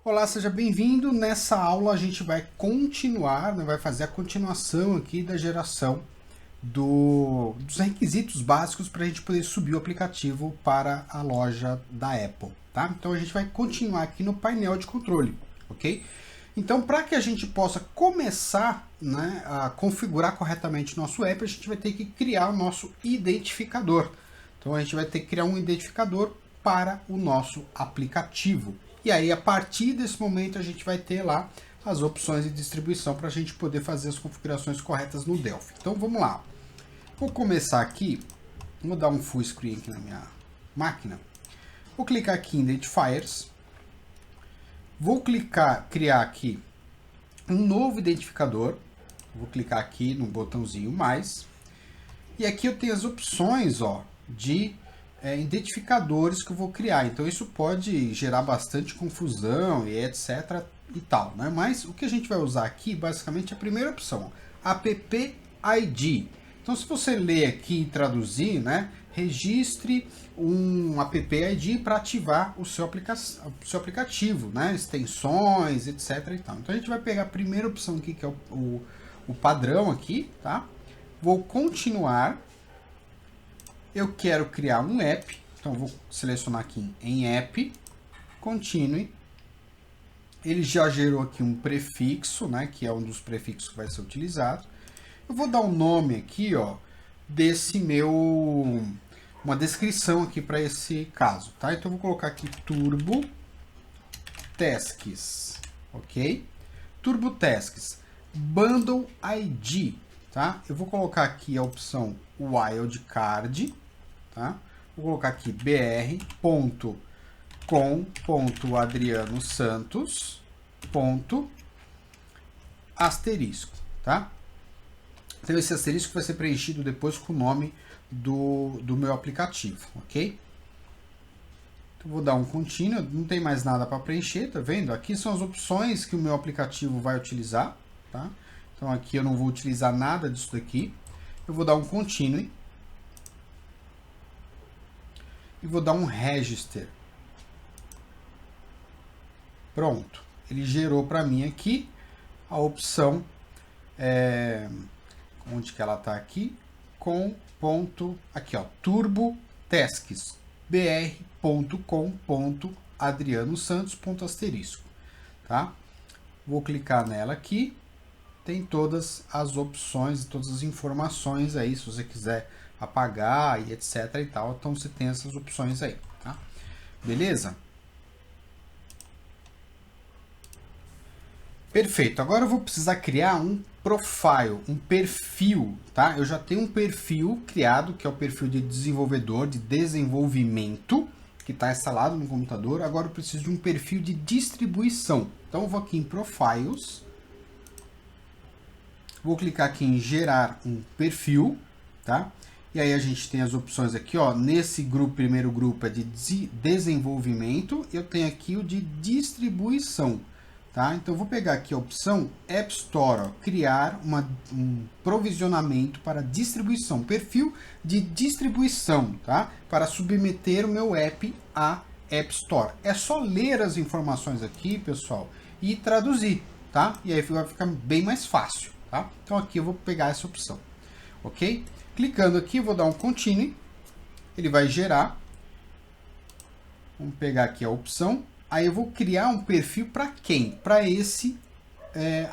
Olá, seja bem-vindo. Nessa aula a gente vai continuar, vai fazer a continuação aqui da geração dos requisitos básicos para a gente poder subir o aplicativo para a loja da Apple, tá? Então a gente vai continuar aqui no painel de controle, ok? Então, para que a gente possa começar, a configurar corretamente o nosso app, a gente vai ter que criar o nosso identificador. Então a gente vai ter que criar um identificador para o nosso aplicativo. E aí, a partir desse momento, a gente vai ter lá as opções de distribuição para a gente poder fazer as configurações corretas no Delphi. Então, vamos lá. Vou começar aqui, vou dar um full screen aqui na minha máquina. Vou clicar aqui em Identifiers. Vou criar aqui um novo identificador. Vou clicar aqui no botãozinho mais. E aqui eu tenho as opções, de identificadores que eu vou criar. Então isso pode gerar bastante confusão e etc e tal, né? Mas o que a gente vai usar aqui, basicamente, é a primeira opção, App ID. Então se você ler aqui e traduzir, registre um App ID para ativar o seu aplicativo, extensões, etc e tal. Então a gente vai pegar a primeira opção aqui, que é o padrão aqui, tá? Vou continuar. Eu quero criar um app, então vou selecionar aqui em app, continue. Ele já gerou aqui um prefixo, que é um dos prefixos que vai ser utilizado. Eu vou dar um nome aqui, uma descrição aqui para esse caso, tá? Então eu vou colocar aqui Turbo Tasks, ok? Turbo Tasks, Bundle ID, tá? Eu vou colocar aqui a opção Wildcard, tá? Vou colocar aqui br.com.adrianosantos. Tá? Então esse asterisco vai ser preenchido depois com o nome do meu aplicativo, ok? Então vou dar um contínuo, não tem mais nada para preencher, tá vendo? Aqui são as opções que o meu aplicativo vai utilizar, tá? Então aqui eu não vou utilizar nada disso daqui. Eu vou dar um continue e vou dar um register. Pronto, ele gerou para mim aqui a opção, onde que ela está aqui, aqui Turbo Tasks, br.com.adrianosantos.asterisco, tá? Vou clicar nela aqui, tem todas as opções, todas as informações aí, se você quiser apagar e etc e tal, então você tem essas opções aí, tá? Beleza? Perfeito, agora eu vou precisar criar um profile, um perfil, tá? Eu já tenho um perfil criado, que é o perfil de desenvolvedor, de desenvolvimento, que está instalado no computador. Agora eu preciso de um perfil de distribuição. Então eu vou aqui em Profiles, vou clicar aqui em gerar um perfil, tá? E aí a gente tem as opções aqui, nesse grupo, primeiro grupo é de desenvolvimento, eu tenho aqui o de distribuição, tá? Então eu vou pegar aqui a opção App Store, criar um provisionamento para distribuição, perfil de distribuição, tá? Para submeter o meu app à App Store. É só ler as informações aqui, pessoal, e traduzir, tá? E aí vai ficar bem mais fácil, tá? Então aqui eu vou pegar essa opção, ok? Clicando aqui, vou dar um continue, ele vai gerar. Vamos pegar aqui a opção. Aí eu vou criar um perfil para quem? Para esse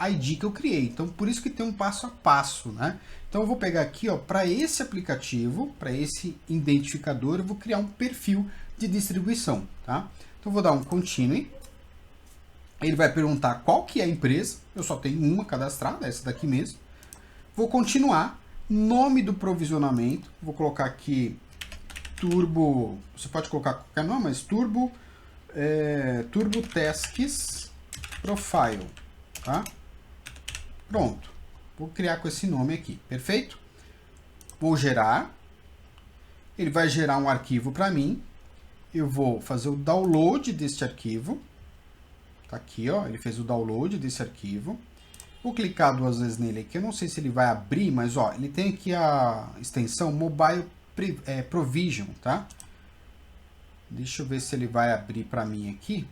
ID que eu criei. Então, por isso que tem um passo a passo, né? Então, eu vou pegar aqui, para esse aplicativo, para esse identificador, eu vou criar um perfil de distribuição, tá? Então, eu vou dar um continue. Ele vai perguntar qual que é a empresa. Eu só tenho uma cadastrada, essa daqui mesmo. Vou continuar. Nome do provisionamento. Vou colocar aqui Turbo. Você pode colocar qualquer nome, mas Turbo Tasks Profile, tá? Pronto. Vou criar com esse nome aqui, perfeito? Vou gerar. Ele vai gerar um arquivo para mim. Eu vou fazer o download deste arquivo. Tá aqui, ele fez o download desse arquivo. Vou clicar duas vezes nele aqui. Eu não sei se ele vai abrir, mas ele tem aqui a extensão Mobile Provision, tá? Deixa eu ver se ele vai abrir para mim aqui.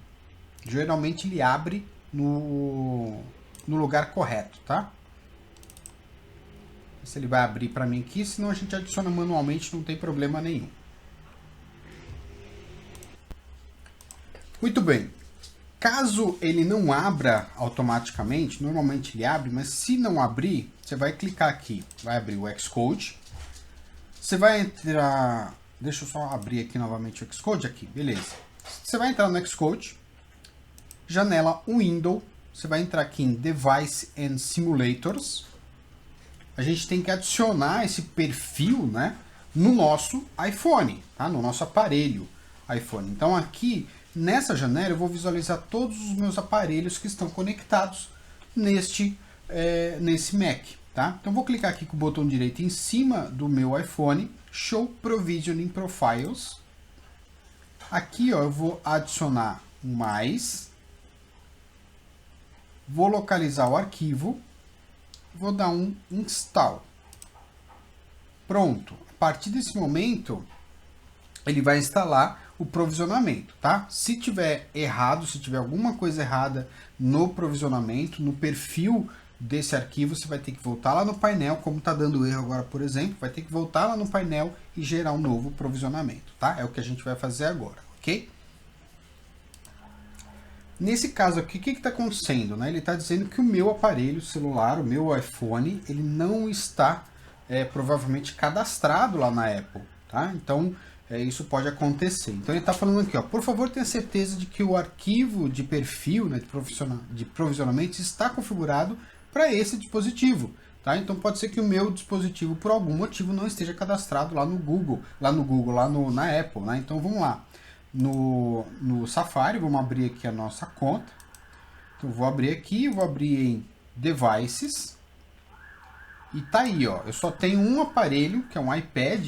geralmente ele abre no lugar correto, tá? Se ele vai abrir para mim aqui, senão a gente adiciona manualmente, não tem problema nenhum. Muito bem. Caso ele não abra automaticamente, normalmente ele abre, mas se não abrir, você vai clicar aqui, vai abrir o Xcode. Você vai entrar... Deixa eu só abrir aqui novamente o Xcode aqui, beleza. Você vai entrar no Xcode, janela Window, você vai entrar aqui em Device and Simulators. A gente tem que adicionar esse perfil, né, no nosso iPhone, tá? No nosso aparelho iPhone. Então aqui, nessa janela, eu vou visualizar todos os meus aparelhos que estão conectados nesse Mac, tá? Então vou clicar aqui com o botão direito em cima do meu iPhone, Show Provisioning Profiles. Aqui, ó, eu vou adicionar mais, vou localizar o arquivo, vou dar um install. Pronto. A partir desse momento, ele vai instalar o provisionamento, tá? Se tiver errado, se tiver alguma coisa errada no provisionamento, no perfil desse arquivo, você vai ter que voltar lá no painel, como está dando erro agora, por exemplo, vai ter que voltar lá no painel e gerar um novo provisionamento, tá? É o que a gente vai fazer agora, ok? Nesse caso aqui, o que está acontecendo? Né? Ele está dizendo que o meu aparelho celular, o meu iPhone, ele não está provavelmente cadastrado lá na Apple. Tá? Então, isso pode acontecer. Então, ele está falando aqui, ó, por favor, tenha certeza de que o arquivo de perfil, né, de provisionamento está configurado para esse dispositivo. Tá? Então, pode ser que o meu dispositivo, por algum motivo, não esteja cadastrado lá no Google, na Apple. Né? Então, vamos lá. No Safari, vamos abrir aqui a nossa conta. Então, vou abrir aqui, vou abrir em Devices. E tá aí, ó. Eu só tenho um aparelho, que é um iPad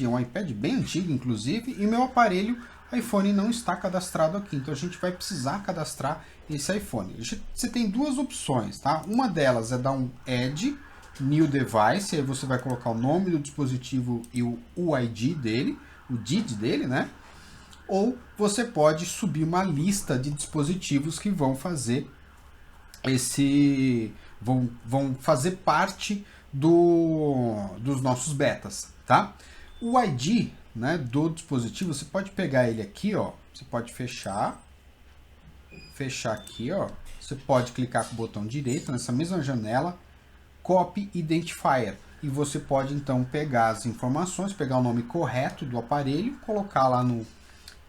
bem antigo, inclusive, e meu aparelho iPhone não está cadastrado aqui. Então, a gente vai precisar cadastrar esse iPhone. Você tem duas opções, tá? Uma delas é dar um Add New Device, aí você vai colocar o nome do dispositivo e o UID dele, o DID dele, né? Ou você pode subir uma lista de dispositivos que vão fazer vão fazer parte dos nossos betas, tá? O ID, né, do dispositivo, você pode pegar ele aqui, ó, você pode fechar aqui, ó, você pode clicar com o botão direito nessa mesma janela, Copy Identifier, e você pode então pegar as informações, pegar o nome correto do aparelho, colocar lá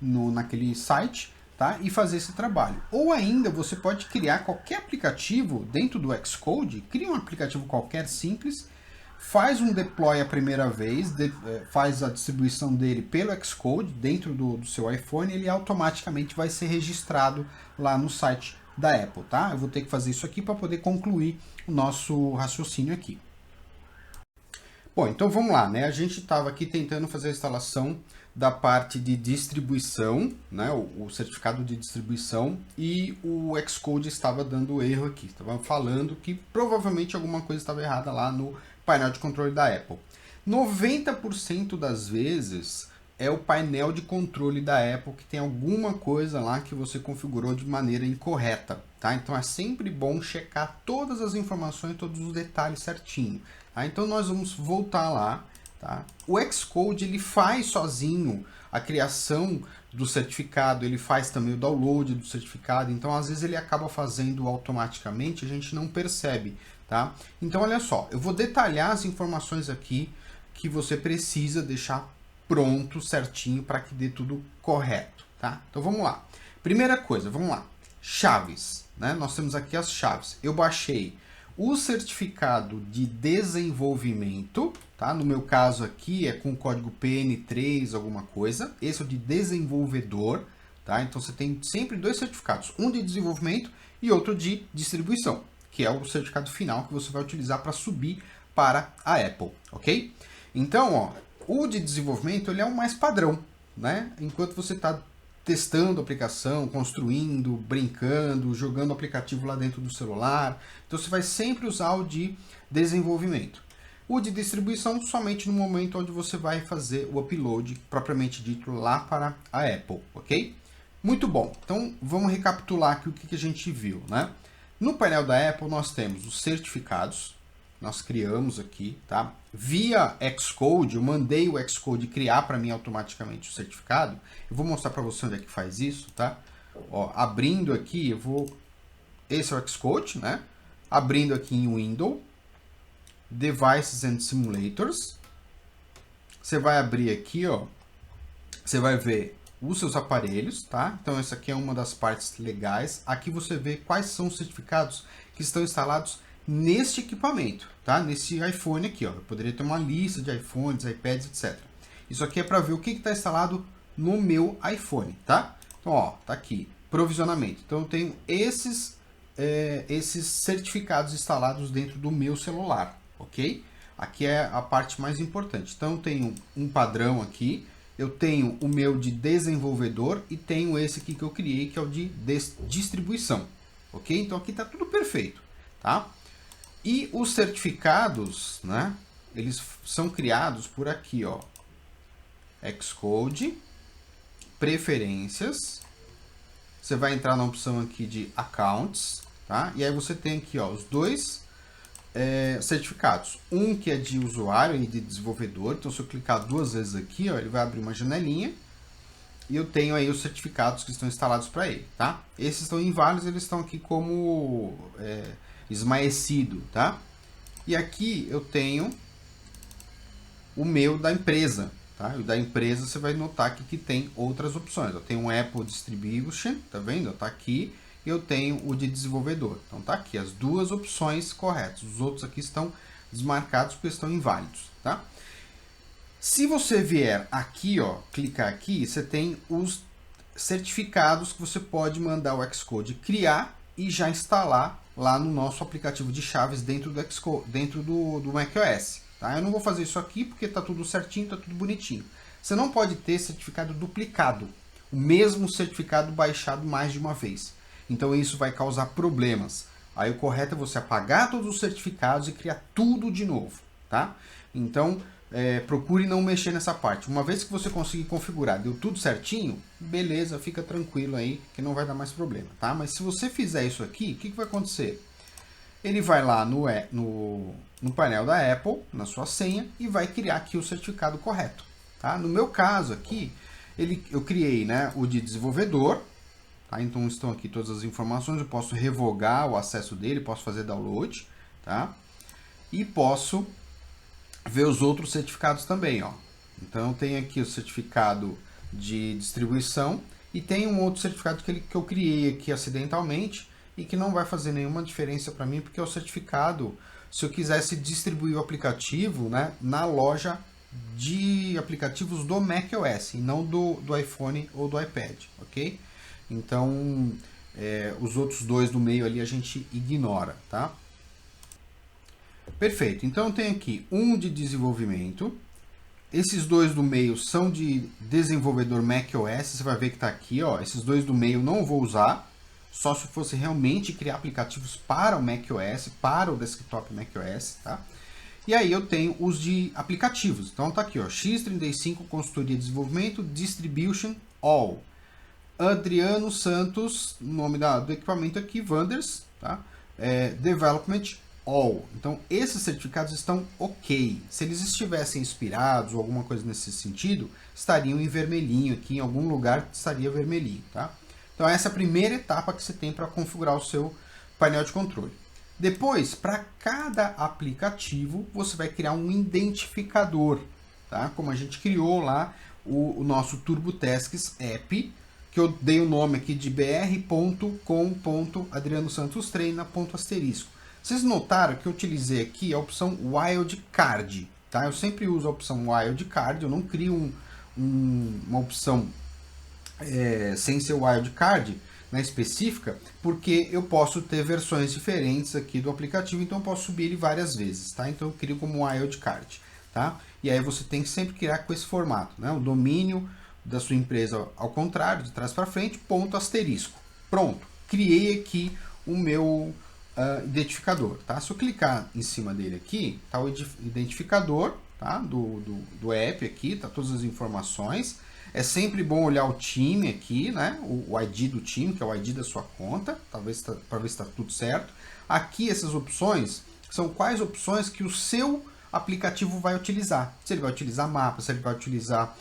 naquele site, tá? E fazer esse trabalho. Ou ainda você pode criar qualquer aplicativo dentro do Xcode, cria um aplicativo qualquer simples, faz um deploy a primeira vez, faz a distribuição dele pelo Xcode dentro do seu iPhone, ele automaticamente vai ser registrado lá no site da Apple, tá? Eu vou ter que fazer isso aqui para poder concluir o nosso raciocínio aqui. Bom, então vamos lá, né? A gente estava aqui tentando fazer a instalação da parte de distribuição, né? O certificado de distribuição, e o Xcode estava dando erro aqui. Estava falando que provavelmente alguma coisa estava errada lá no painel de controle da Apple. 90% das vezes é o painel de controle da Apple que tem alguma coisa lá que você configurou de maneira incorreta, tá? Então é sempre bom checar todas as informações, todos os detalhes certinho. Tá? Então nós vamos voltar lá. Tá? O Xcode ele faz sozinho a criação do certificado, ele faz também o download do certificado, então às vezes ele acaba fazendo automaticamente, a gente não percebe. Tá? Então olha só, eu vou detalhar as informações aqui que você precisa deixar pronto, certinho, para que dê tudo correto. Tá? Então vamos lá. Primeira coisa, vamos lá. Chaves. Né? Nós temos aqui as chaves. Eu baixei o certificado de desenvolvimento, tá? No meu caso aqui é com o código PN3 alguma coisa. Esse é o de desenvolvedor, tá? Então você tem sempre dois certificados, um de desenvolvimento e outro de distribuição, que é o certificado final que você vai utilizar para subir para a Apple, ok? Então, ó, o de desenvolvimento ele é o mais padrão, né? Enquanto você está testando a aplicação, construindo, brincando, jogando o aplicativo lá dentro do celular. Então você vai sempre usar o de desenvolvimento. O de distribuição somente no momento onde você vai fazer o upload propriamente dito lá para a Apple, ok? Muito bom. Então, vamos recapitular aqui o que a gente viu, né? No painel da Apple, nós temos os certificados. Nós criamos aqui, tá? Via Xcode, eu mandei o Xcode criar para mim automaticamente o certificado. Eu vou mostrar para você onde é que faz isso, tá? Ó, abrindo aqui, esse é o Xcode, né? Abrindo aqui em Windows, Devices and Simulators. Você vai abrir aqui, ó. Você vai ver os seus aparelhos, tá? Então essa aqui é uma das partes legais. Aqui você vê quais são os certificados que estão instalados neste equipamento, tá? Nesse iPhone aqui, ó. Eu poderia ter uma lista de iPhones, iPads, etc. Isso aqui é para ver o que está instalado no meu iPhone, tá? Então, ó, tá aqui, provisionamento. Então eu tenho esses certificados instalados dentro do meu celular, ok? Aqui é a parte mais importante. Então eu tenho um padrão aqui, eu tenho o meu de desenvolvedor e tenho esse aqui que eu criei, que é o de distribuição, ok? Então aqui está tudo perfeito, tá? E os certificados, né? Eles são criados por aqui, ó. Xcode, preferências. Você vai entrar na opção aqui de accounts, tá? E aí você tem aqui, ó, os dois certificados. Um que é de usuário e de desenvolvedor. Então, se eu clicar duas vezes aqui, ó, ele vai abrir uma janelinha. E eu tenho aí os certificados que estão instalados para ele, tá? Esses estão inválidos, eles estão aqui como esmaecido, tá? E aqui eu tenho o meu da empresa, tá? O da empresa você vai notar que tem outras opções. Eu tenho um Apple Distribution, tá vendo? Tá aqui. E eu tenho o de desenvolvedor. Então tá aqui as duas opções corretas. Os outros aqui estão desmarcados porque estão inválidos, tá? Se você vier aqui, ó, clicar aqui, você tem os certificados que você pode mandar o Xcode criar e já instalar lá no nosso aplicativo de chaves dentro do Xcode, dentro do macOS. Tá? Eu não vou fazer isso aqui porque está tudo certinho, está tudo bonitinho. Você não pode ter certificado duplicado, o mesmo certificado baixado mais de uma vez. Então isso vai causar problemas. Aí o correto é você apagar todos os certificados e criar tudo de novo, tá? Então procure não mexer nessa parte. Uma vez que você conseguir configurar, deu tudo certinho, beleza, fica tranquilo aí que não vai dar mais problema, tá? Mas se você fizer isso aqui, o que vai acontecer? Ele vai lá no painel da Apple, na sua senha, e vai criar aqui o certificado correto. Tá? No meu caso aqui, eu criei, né, o de desenvolvedor. Tá? Então estão aqui todas as informações. Eu posso revogar o acesso dele, posso fazer download. Tá? E posso ver os outros certificados também. Ó. Então eu tenho aqui o certificado de distribuição e tem um outro certificado que eu criei aqui acidentalmente, e que não vai fazer nenhuma diferença para mim, porque é o certificado, se eu quisesse distribuir o aplicativo, né, na loja de aplicativos do macOS, e não do iPhone ou do iPad, ok? Então, os outros dois do meio ali a gente ignora, tá? Perfeito, então eu tenho aqui um de desenvolvimento, esses dois do meio são de desenvolvedor macOS, você vai ver que está aqui, ó, esses dois do meio não vou usar, só se fosse realmente criar aplicativos para o macOS, para o desktop macOS, tá? E aí eu tenho os de aplicativos. Então tá aqui, ó, X35 Consultoria de Desenvolvimento, Distribution All. Adriano Santos, nome do equipamento aqui, Wanders, tá? Development All. Então esses certificados estão ok. Se eles estivessem expirados ou alguma coisa nesse sentido, estariam em vermelhinho aqui, em algum lugar estaria vermelhinho, tá? Então essa é a primeira etapa que você tem para configurar o seu painel de controle. Depois, para cada aplicativo, você vai criar um identificador, tá? Como a gente criou lá o nosso TurboTasks App, que eu dei o nome aqui de br.com.adrianosantostreina.asterisco. Vocês notaram que eu utilizei aqui a opção Wildcard, tá? Eu sempre uso a opção Wildcard, eu não crio uma opção sem ser wildcard, né, específica, porque eu posso ter versões diferentes aqui do aplicativo, então eu posso subir ele várias vezes, tá? Então eu crio como wildcard, tá? E aí você tem que sempre criar com esse formato, né? O domínio da sua empresa ao contrário, de trás para frente, ponto asterisco. Pronto, criei aqui o meu identificador, tá? Se eu clicar em cima dele aqui, tá o identificador, tá? Do app aqui, tá todas as informações. É sempre bom olhar o time aqui, né? O ID do time, que é o ID da sua conta, para ver se está tudo certo. Aqui essas opções são quais opções que o seu aplicativo vai utilizar. Se ele vai utilizar mapa, se ele vai utilizar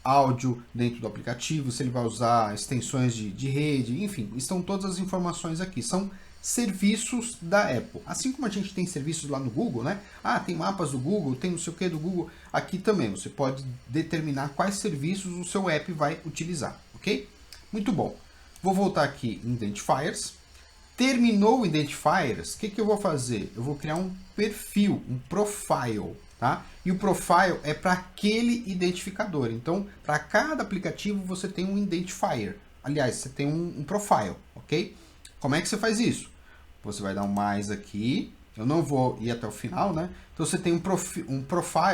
áudio dentro do aplicativo, se ele vai usar extensões de rede, enfim, estão todas as informações aqui. São serviços da Apple. Assim como a gente tem serviços lá no Google, né? Ah, tem mapas do Google, tem não sei o que do Google. Aqui também você pode determinar quais serviços o seu app vai utilizar, ok? Muito bom. Vou voltar aqui em Identifiers. Terminou o Identifiers, o que eu vou fazer? Eu vou criar um perfil, um profile, tá? E o profile é para aquele identificador. Então, para cada aplicativo você tem um identifier. Aliás, você tem um profile, ok? Como é que você faz isso? Você vai dar um mais aqui. Eu não vou ir até o final, né? Então você tem um profile,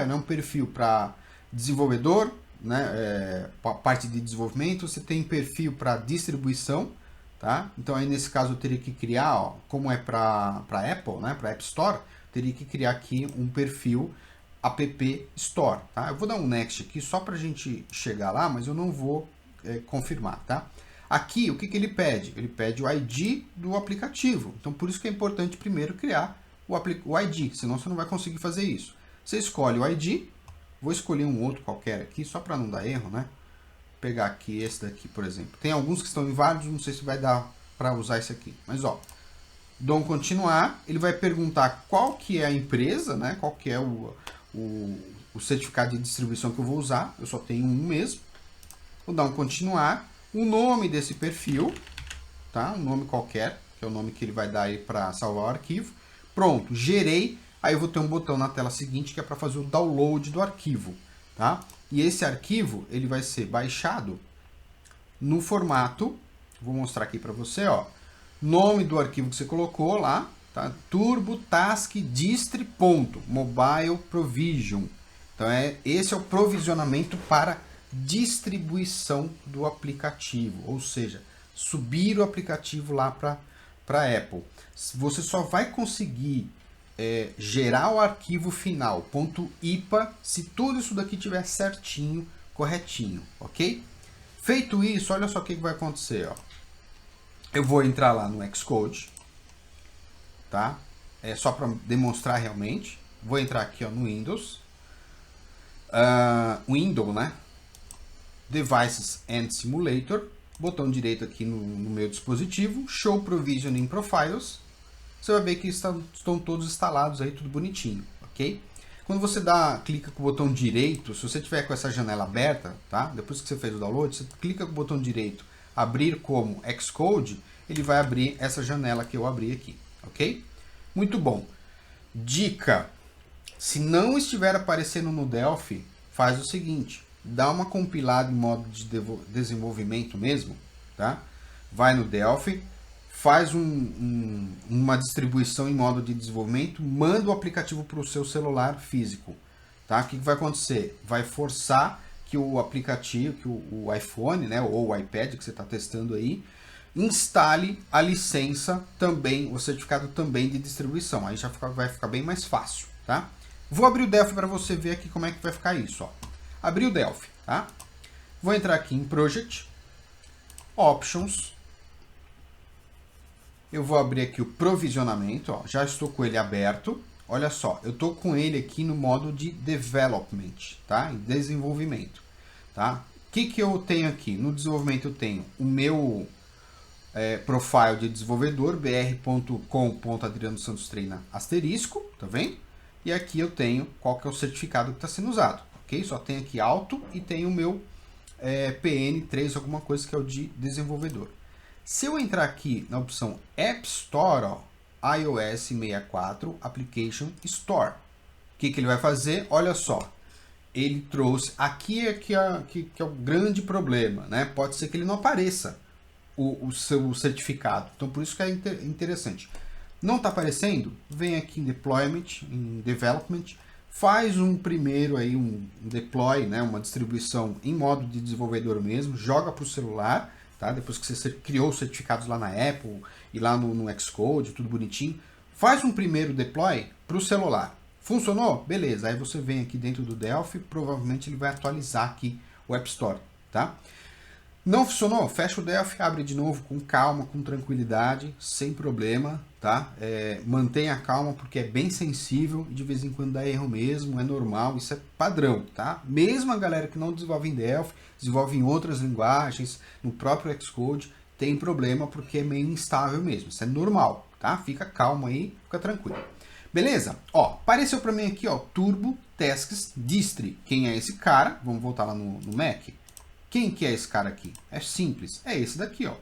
né? Um perfil para desenvolvedor, né? Parte de desenvolvimento. Você tem perfil para distribuição, tá? Então aí nesse caso eu teria que criar, ó, como é para Apple, né? Para App Store, eu teria que criar aqui um perfil App Store, tá? Eu vou dar um next aqui só para a gente chegar lá, mas eu não vou confirmar, tá? Aqui, o que ele pede? Ele pede o ID do aplicativo. Então, por isso que é importante primeiro criar o ID, senão você não vai conseguir fazer isso. Você escolhe o ID, vou escolher um outro qualquer aqui, só para não dar erro, né? Vou pegar aqui esse daqui, por exemplo. Tem alguns que estão inválidos, não sei se vai dar para usar esse aqui. Mas, ó, dou um continuar, ele vai perguntar qual que é a empresa, né? Qual que é o certificado de distribuição que eu vou usar. Eu só tenho um mesmo. Vou dar um continuar. O nome desse perfil, tá? Um nome qualquer, que é o nome que ele vai dar aí para salvar o arquivo. Pronto, gerei. Aí eu vou ter um botão na tela seguinte que é para fazer o download do arquivo, tá? E esse arquivo, ele vai ser baixado no formato, vou mostrar aqui para você, ó. Nome do arquivo que você colocou lá, tá? Turbo Task Distri. Mobile Provision. Então esse é o provisionamento para distribuição do aplicativo, ou seja, subir o aplicativo lá para a Apple. Você só vai conseguir gerar o arquivo final .ipa se tudo isso daqui tiver certinho, corretinho, ok? Feito isso, olha só o que vai acontecer, ó. Eu vou entrar lá no Xcode, tá? É só para demonstrar realmente. Vou entrar aqui, ó, no Windows, Windows, né? Devices and Simulator, botão direito aqui no meu dispositivo, Show Provisioning Profiles, você vai ver que estão todos instalados aí, tudo bonitinho, ok? Quando você clica com o botão direito, se você tiver com essa janela aberta, tá? Depois que você fez o download, você clica com o botão direito, abrir como Xcode, ele vai abrir essa janela que eu abri aqui, ok? Muito bom. Dica, se não estiver aparecendo no Delphi, faz o seguinte, dá uma compilada em modo de desenvolvimento mesmo, tá? Vai no Delphi, faz uma distribuição em modo de desenvolvimento, manda o aplicativo para o seu celular físico, tá? O que vai acontecer? Vai forçar que o aplicativo, que o iPhone, né, ou o iPad que você está testando aí, instale a licença também, o certificado também de distribuição. Aí já vai ficar bem mais fácil, tá? Vou abrir o Delphi para você ver aqui como é que vai ficar isso, ó. Abri o Delphi, tá? Vou entrar aqui em Project, Options. Eu vou abrir aqui o provisionamento, ó. Já estou com ele aberto. Olha só, eu estou com ele aqui no modo de Development, tá? Em desenvolvimento, tá? O que eu tenho aqui? No desenvolvimento eu tenho o meu profile de desenvolvedor, br.com.adrianosantostreina asterisco, tá vendo? E aqui eu tenho qual que é o certificado que está sendo usado. Okay? Só tem aqui alto e tem o meu PN3, alguma coisa que é o de desenvolvedor. Se eu entrar aqui na opção App Store, ó, iOS 64 Application Store, o que ele vai fazer? Olha só, ele trouxe, aqui é que é o grande problema, né? Pode ser que ele não apareça o seu certificado, então por isso que é interessante. Não está aparecendo? Vem aqui em Deployment, em Development, faz um primeiro aí um deploy, né, uma distribuição em modo de desenvolvedor mesmo, joga para o celular, tá? Depois que você criou os certificados lá na Apple e lá no Xcode, tudo bonitinho, faz um primeiro deploy para o celular. Funcionou? Beleza. Aí você vem aqui dentro do Delphi, provavelmente ele vai atualizar aqui o App Store, tá? Não funcionou? Fecha o Delphi, abre de novo com calma, com tranquilidade, sem problema, tá? Mantenha a calma porque é bem sensível e de vez em quando dá erro mesmo, é normal, isso é padrão, tá? Mesmo a galera que não desenvolve em Delphi, desenvolve em outras linguagens, no próprio Xcode, tem problema porque é meio instável mesmo, isso é normal, tá? Fica calmo aí, fica tranquilo. Beleza? Ó, apareceu para mim aqui, ó, Turbo Tasks Distri. Quem é esse cara? Vamos voltar lá no Mac. Quem que é esse cara aqui? É simples, é esse daqui, ó.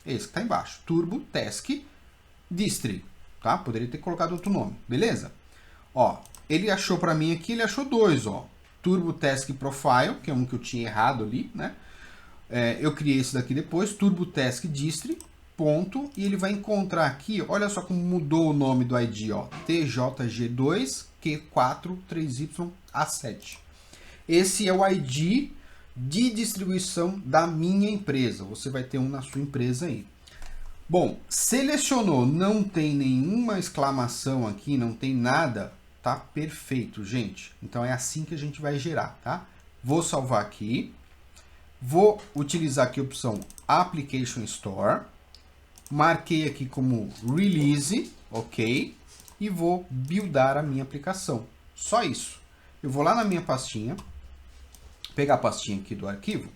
Esse que tá embaixo, Turbo Task Distri, tá? Poderia ter colocado outro nome, beleza? Ó, ele achou para mim aqui, ele achou dois, ó. Turbo Task Profile, que é um que eu tinha errado ali, né? Eu criei esse daqui depois, Turbo Task Distri, ponto, e ele vai encontrar aqui, olha só como mudou o nome do ID, ó. TJG2Q43YA7. Esse é o ID de distribuição da minha empresa. Você vai ter um na sua empresa aí. Bom, selecionou, não tem nenhuma exclamação aqui, não tem nada, tá perfeito, gente. Então é assim que a gente vai gerar, tá? Vou salvar aqui. Vou utilizar aqui a opção Application Store. Marquei aqui como Release, ok? E vou buildar a minha aplicação. Só isso. Eu vou lá na minha pastinha, pegar a pastinha aqui do arquivo,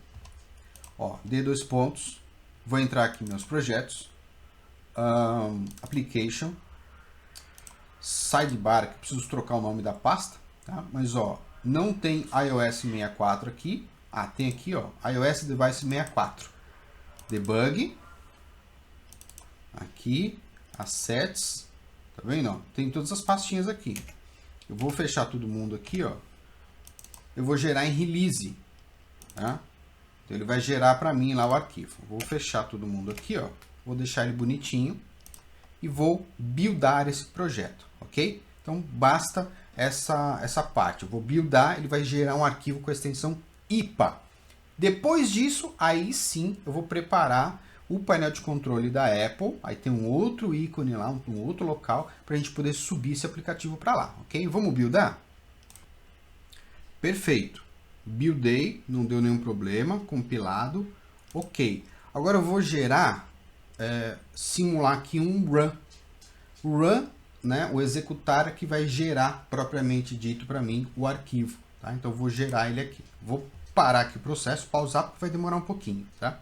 ó, dê dois pontos, vou entrar aqui em meus projetos, Application, Sidebar, que preciso trocar o nome da pasta, tá? Mas ó, não tem iOS 64 aqui, tem aqui, ó, iOS Device 64, Debug, aqui, Assets, tá vendo? Ó? Tem todas as pastinhas aqui. Eu vou fechar todo mundo aqui, ó. Eu vou gerar em release, tá? Então ele vai gerar para mim lá o arquivo. Vou fechar todo mundo aqui, ó. Vou deixar ele bonitinho e vou buildar esse projeto, ok? Então basta essa parte. Eu vou buildar, ele vai gerar um arquivo com a extensão IPA. Depois disso, aí sim eu vou preparar o painel de controle da Apple. Aí tem um outro ícone lá, um outro local para a gente poder subir esse aplicativo para lá, ok? Vamos buildar? Perfeito. Buildei, não deu nenhum problema, compilado, ok. Agora eu vou gerar, simular aqui um run. O run, né, o executar é que vai gerar propriamente dito para mim o arquivo, tá? Então eu vou gerar ele aqui. Vou parar aqui o processo, pausar porque vai demorar um pouquinho, tá?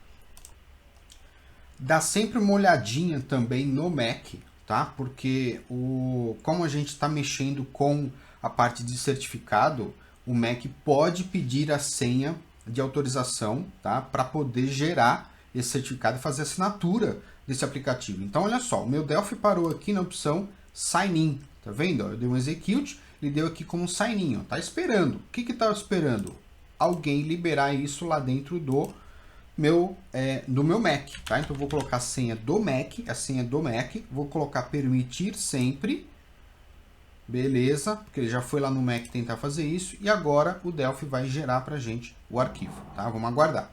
Dá sempre uma olhadinha também no Mac, tá? Porque como a gente está mexendo com a parte de certificado, o Mac pode pedir a senha de autorização, tá? Para poder gerar esse certificado e fazer a assinatura desse aplicativo. Então, olha só, o meu Delphi parou aqui na opção Sign In, tá vendo? Eu dei um execute, ele deu aqui como Sign In, ó, tá esperando. O que que tá esperando? Alguém liberar isso lá dentro do meu Mac, tá? Então, eu vou colocar a senha do Mac, vou colocar permitir sempre. Beleza, porque ele já foi lá no Mac tentar fazer isso. E agora o Delphi vai gerar pra gente o arquivo, tá? Vamos aguardar.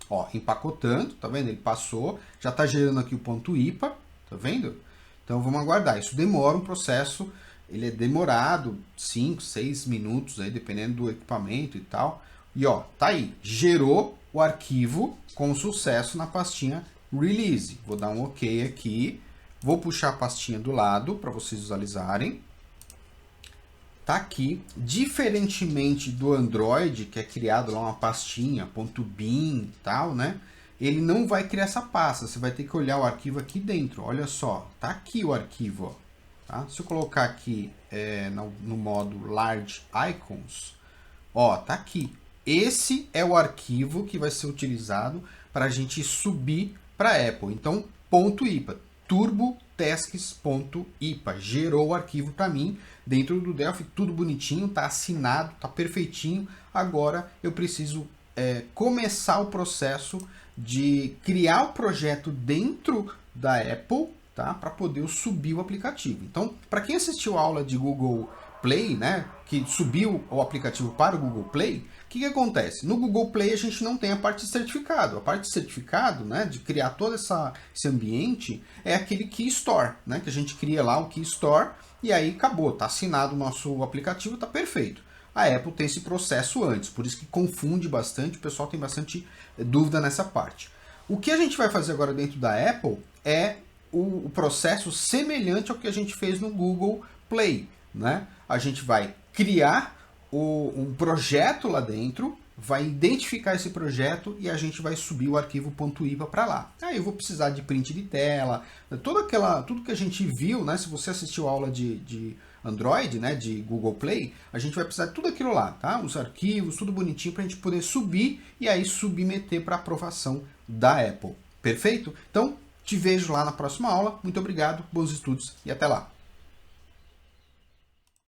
Ó, empacotando, tá vendo? Ele passou, já tá gerando aqui o ponto IPA, tá vendo? Então vamos aguardar. Isso demora um processo, ele é demorado 5, 6 minutos aí, dependendo do equipamento e tal. E ó, tá aí, gerou o arquivo com sucesso na pastinha Release. Vou dar um OK aqui, vou puxar a pastinha do lado para vocês visualizarem. Tá aqui, diferentemente do Android, que é criado lá uma pastinha, .bin e tal, né? Ele não vai criar essa pasta, você vai ter que olhar o arquivo aqui dentro. Olha só, tá aqui o arquivo, ó, tá? Se eu colocar aqui no modo Large Icons, ó, tá aqui. Esse é o arquivo que vai ser utilizado para a gente subir para a Apple. Então, .ipa, turbotasks.ipa, gerou o arquivo para mim dentro do Delphi, tudo bonitinho, tá assinado, tá perfeitinho. Agora eu preciso começar o processo de criar o projeto dentro da Apple, tá? Para poder subir o aplicativo. Então, para quem assistiu a aula de Google Play, né, que subiu o aplicativo para o Google Play, o que acontece? No Google Play a gente não tem a parte de certificado. A parte de certificado, né, de criar todo esse ambiente, é aquele Key Store, né, que a gente cria lá o Key Store e aí acabou, tá assinado o nosso aplicativo, tá perfeito. a Apple tem esse processo antes, por isso que confunde bastante, o pessoal tem bastante dúvida nessa parte. O que a gente vai fazer agora dentro da Apple é o processo semelhante ao que a gente fez no Google Play, né? A gente vai criar um projeto lá dentro, vai identificar esse projeto e a gente vai subir o arquivo .iva para lá. Aí eu vou precisar de print de tela, tudo que a gente viu, né? Se você assistiu a aula de Android, né, de Google Play, a gente vai precisar de tudo aquilo lá, tá? Os arquivos, tudo bonitinho para a gente poder subir e aí submeter para aprovação da Apple. Perfeito? Então, te vejo lá na próxima aula. Muito obrigado, bons estudos e até lá.